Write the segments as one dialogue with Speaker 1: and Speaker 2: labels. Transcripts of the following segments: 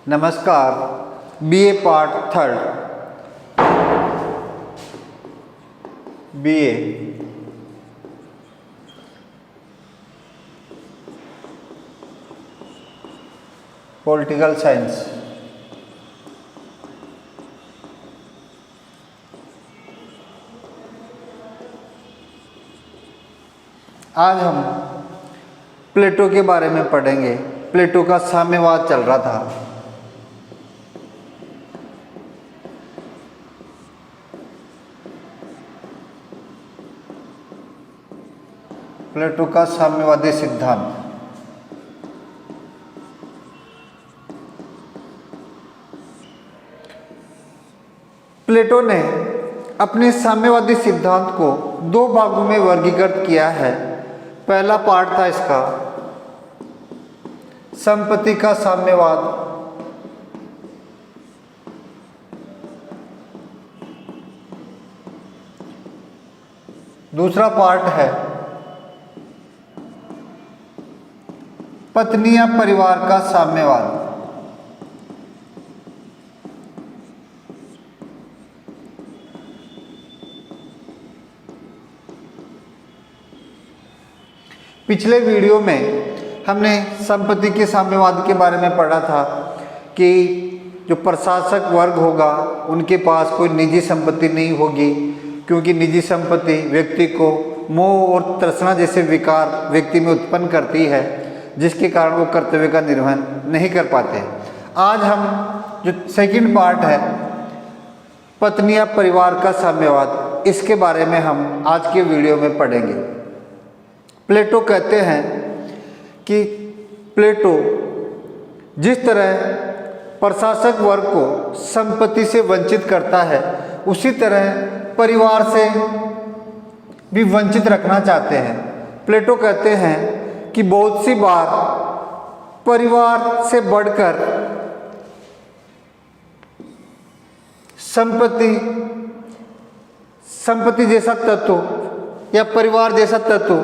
Speaker 1: नमस्कार। BA part third, BA political science. आज हम प्लेटो के बारे में पढ़ेंगे। प्लेटो का साम्यवाद चल रहा था। प्लेटो का साम्यवादी सिद्धांत। प्लेटो ने अपने साम्यवादी सिद्धांत को दो भागों में वर्गीकृत किया है। पहला पार्ट था इसका संपत्ति का साम्यवाद, दूसरा पार्ट है पत्नी या परिवार का साम्यवाद। पिछले वीडियो में हमने संपत्ति के साम्यवाद के बारे में पढ़ा था कि जो प्रशासक वर्ग होगा उनके पास कोई निजी संपत्ति नहीं होगी, क्योंकि निजी संपत्ति व्यक्ति को मोह और तृष्णा जैसे विकार व्यक्ति में उत्पन्न करती है, जिसके कारण वो कर्तव्य का निर्वहन नहीं कर पाते। आज हम जो सेकंड पार्ट है पत्नी या परिवार का साम्यवाद, इसके बारे में हम आज के वीडियो में पढ़ेंगे। प्लेटो कहते हैं कि प्लेटो जिस तरह प्रशासक वर्ग को संपत्ति से वंचित करता है, उसी तरह परिवार से भी वंचित रखना चाहते हैं। प्लेटो कहते हैं कि बहुत सी बार परिवार से बढ़कर संपत्ति जैसा तत्व या परिवार जैसा तत्व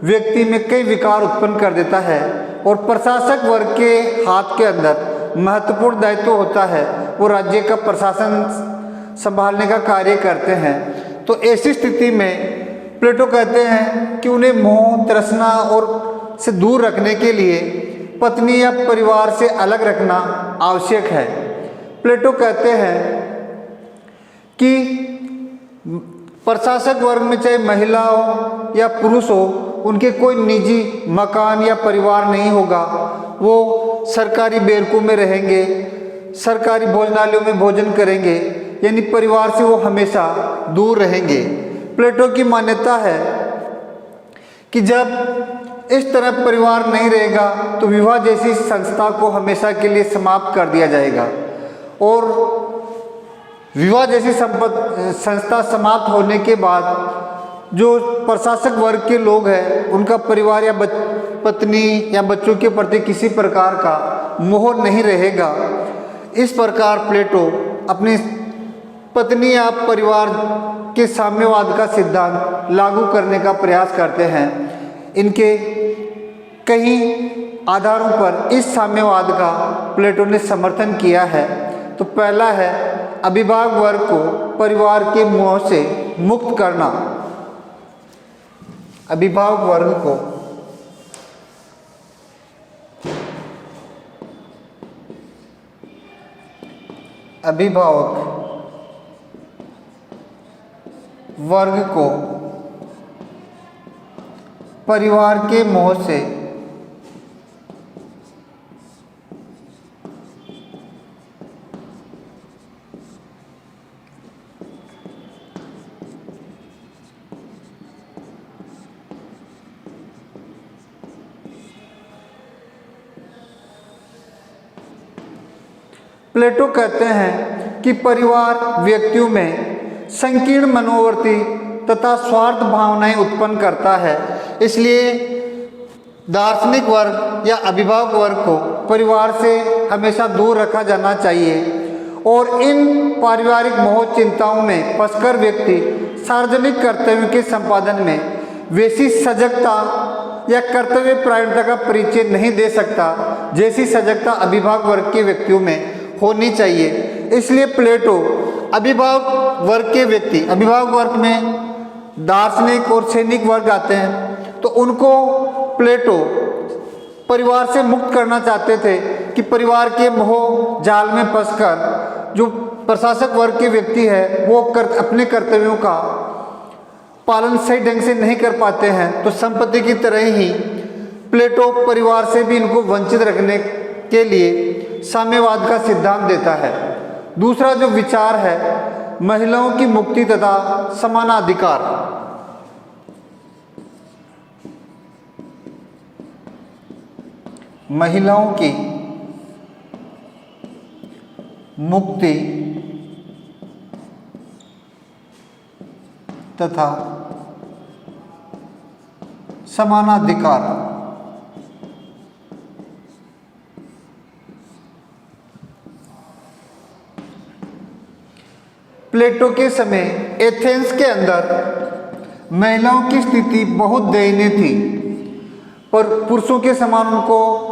Speaker 1: व्यक्ति में कई विकार उत्पन्न कर देता है, और प्रशासक वर्ग के हाथ के अंदर महत्वपूर्ण दायित्व होता है। वो राज्य का प्रशासन संभालने का कार्य करते हैं। तो ऐसी स्थिति में प्लेटो कहते हैं कि उन्हें मोह तृष्णा और से दूर रखने के लिए पत्नी या परिवार से अलग रखना आवश्यक है। प्लेटो कहते हैं कि प्रशासक वर्ग में चाहे महिला हो या पुरुष हो, उनके कोई निजी मकान या परिवार नहीं होगा। वो सरकारी बैरकों में रहेंगे, सरकारी भोजनालयों में भोजन करेंगे, यानी परिवार से वो हमेशा दूर रहेंगे। प्लेटो की मान्यता है कि जब इस तरह परिवार नहीं रहेगा तो विवाह जैसी संस्था को हमेशा के लिए समाप्त कर दिया जाएगा, और विवाह जैसी संस्था समाप्त होने के बाद जो प्रशासक वर्ग के लोग हैं उनका परिवार या पत्नी या बच्चों के प्रति किसी प्रकार का मोह नहीं रहेगा। इस प्रकार प्लेटो अपनी पत्नी या परिवार के साम्यवाद का सिद्धांत लागू करने का प्रयास करते हैं। इनके कई आधारों पर इस साम्यवाद का प्लेटो ने समर्थन किया है। तो पहला है अभिभावक वर्ग को परिवार के मोह से मुक्त करना। अभिभावक वर्ग को परिवार के मोह से प्लेटो कहते हैं कि परिवार व्यक्तियों में संकीर्ण मनोवृत्ति तथा स्वार्थ भावनाएं उत्पन्न करता है। इसलिए दार्शनिक वर्ग या अभिभावक वर्ग को परिवार से हमेशा दूर रखा जाना चाहिए, और इन पारिवारिक मोह चिंताओं में फंसकर व्यक्ति सार्वजनिक कर्तव्यों के संपादन में वैसी सजगता या कर्तव्य परायणता का परिचय नहीं दे सकता जैसी सजगता अभिभावक वर्ग के व्यक्तियों में होनी चाहिए। इसलिए प्लेटो अभिभावक वर्ग के व्यक्ति, अभिभावक वर्ग में दार्शनिक और सैनिक वर्ग आते हैं, तो उनको प्लेटो परिवार से मुक्त करना चाहते थे कि परिवार के मोह जाल में फंसकर जो प्रशासक वर्ग के व्यक्ति है वो अपने कर्तव्यों का पालन सही ढंग से नहीं कर पाते हैं, तो संपत्ति की तरह ही प्लेटो परिवार से भी इनको वंचित रखने के लिए साम्यवाद का सिद्धांत देता है। दूसरा जो विचार है महिलाओं की मुक्ति तथा समानाधिकार। महिलाओं की मुक्ति तथा समानाधिकार। प्लेटो के समय एथेंस के अंदर महिलाओं की स्थिति बहुत दयनीय थी, पर पुरुषों के समान उनको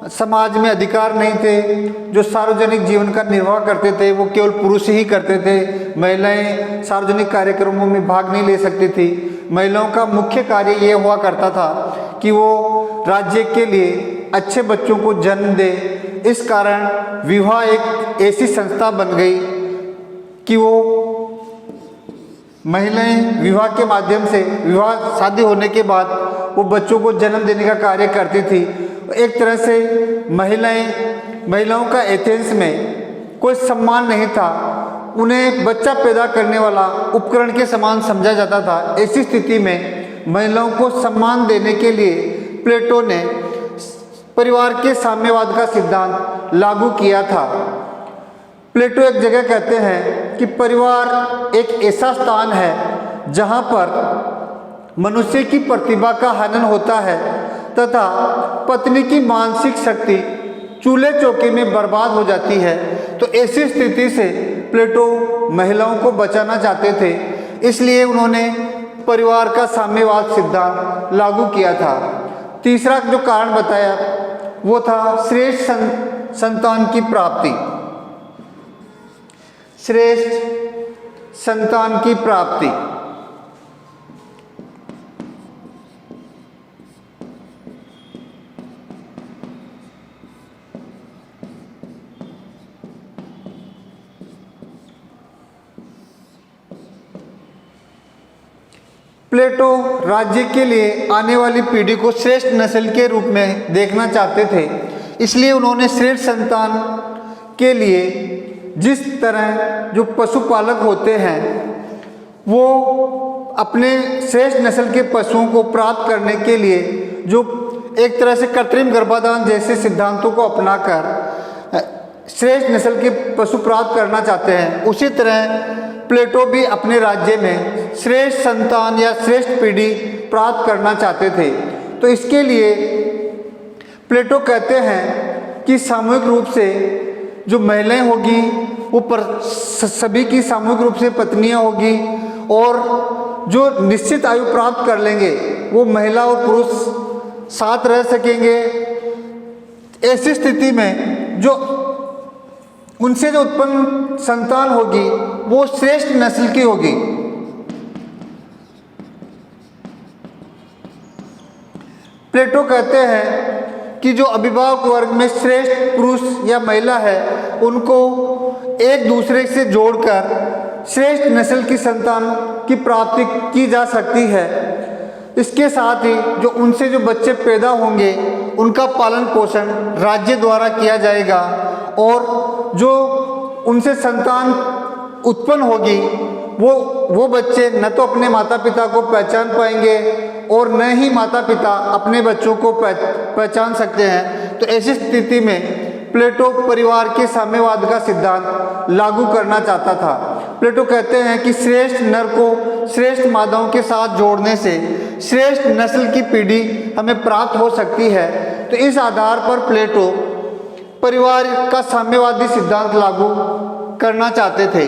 Speaker 1: समाज में अधिकार नहीं थे। जो सार्वजनिक जीवन का निर्वाह करते थे वो केवल पुरुष ही करते थे। महिलाएं सार्वजनिक कार्यक्रमों में भाग नहीं ले सकती थी। महिलाओं का मुख्य कार्य ये हुआ करता था कि वो राज्य के लिए अच्छे बच्चों को जन्म दे। इस कारण विवाह एक ऐसी संस्था बन गई कि वो महिलाएं विवाह के माध्यम से, विवाह शादी होने के बाद वो बच्चों को जन्म देने का कार्य करती थी। एक तरह से महिलाओं का एथेंस में कोई सम्मान नहीं था, उन्हें बच्चा पैदा करने वाला उपकरण के समान समझा जाता था। ऐसी स्थिति में महिलाओं को सम्मान देने के लिए प्लेटो ने परिवार के साम्यवाद का सिद्धांत लागू किया था। प्लेटो एक जगह कहते हैं कि परिवार एक ऐसा स्थान है जहां पर मनुष्य की प्रतिभा का हनन होता है तथा पत्नी की मानसिक शक्ति चूल्हे चौके में बर्बाद हो जाती है। तो ऐसी स्थिति से प्लेटो महिलाओं को बचाना चाहते थे, इसलिए उन्होंने परिवार का साम्यवाद सिद्धांत लागू किया था। तीसरा जो कारण बताया वो था श्रेष्ठ संतान की प्राप्ति। श्रेष्ठ संतान की प्राप्ति। प्लेटो राज्य के लिए आने वाली पीढ़ी को श्रेष्ठ नस्ल के रूप में देखना चाहते थे, इसलिए उन्होंने श्रेष्ठ संतान के लिए जिस तरह जो पशुपालक होते हैं वो अपने श्रेष्ठ नस्ल के पशुओं को प्राप्त करने के लिए जो एक तरह से कृत्रिम गर्भाधान जैसे सिद्धांतों को अपनाकर श्रेष्ठ नस्ल के पशु प्राप्त करना चाहते हैं, उसी तरह प्लेटो भी अपने राज्य में श्रेष्ठ संतान या श्रेष्ठ पीढ़ी प्राप्त करना चाहते थे। तो इसके लिए प्लेटो कहते हैं कि सामूहिक रूप से जो महिलाएं होगी वो सभी की सामूहिक रूप से पत्नियां होगी और जो निश्चित आयु प्राप्त कर लेंगे वो महिला और पुरुष साथ रह सकेंगे। ऐसी स्थिति में जो उनसे जो उत्पन्न संतान होगी वो श्रेष्ठ नस्ल की होगी। प्लेटो कहते हैं कि जो अभिभावक वर्ग में श्रेष्ठ पुरुष या महिला है उनको एक दूसरे से जोड़कर श्रेष्ठ नस्ल की संतान की प्राप्ति की जा सकती है। इसके साथ ही जो उनसे जो बच्चे पैदा होंगे उनका पालन पोषण राज्य द्वारा किया जाएगा और जो उनसे संतान उत्पन्न होगी वो बच्चे न तो अपने माता पिता को पहचान पाएंगे और न ही माता पिता अपने बच्चों को पहचान सकते हैं। तो ऐसी स्थिति में प्लेटो परिवार के साम्यवाद का सिद्धांत लागू करना चाहता था। प्लेटो कहते हैं कि श्रेष्ठ नर को श्रेष्ठ मादाओं के साथ जोड़ने से श्रेष्ठ नस्ल की पीढ़ी हमें प्राप्त हो सकती है। तो इस आधार पर प्लेटो परिवार का साम्यवादी सिद्धांत लागू करना चाहते थे।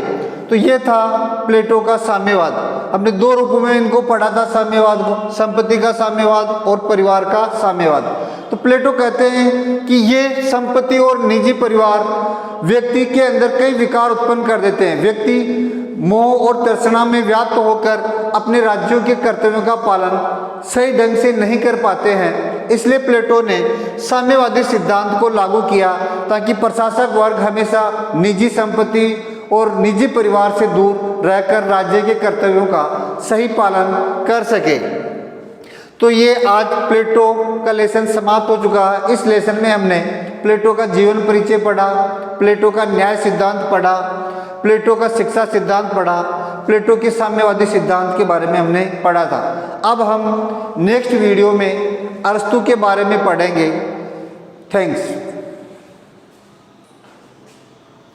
Speaker 1: तो ये था प्लेटो का साम्यवाद। हमने दो रूपों में इनको पढ़ा था साम्यवाद को, संपत्ति का साम्यवाद और परिवार का साम्यवाद। तो प्लेटो कहते हैं कि ये संपत्ति और निजी परिवार व्यक्ति के अंदर कई विकार उत्पन्न कर देते हैं। व्यक्ति मोह और तृष्णा में व्याप्त होकर अपने राज्यों के कर्तव्यों का पालन सही ढंग से नहीं कर पाते हैं। इसलिए प्लेटो ने साम्यवादी सिद्धांत को लागू किया ताकि प्रशासक वर्ग हमेशा निजी संपत्ति और निजी परिवार से दूर रहकर राज्य के कर्तव्यों का सही पालन कर सके। तो ये आज प्लेटो का लेसन समाप्त हो चुका है। इस लेसन में हमने प्लेटो का जीवन परिचय पढ़ा, प्लेटो का न्याय सिद्धांत पढ़ा, प्लेटो का शिक्षा सिद्धांत पढ़ा, प्लेटो के साम्यवादी सिद्धांत के बारे में हमने पढ़ा था। अब हम नेक्स्ट वीडियो में अरस्तु के बारे में पढ़ेंगे। थैंक्स।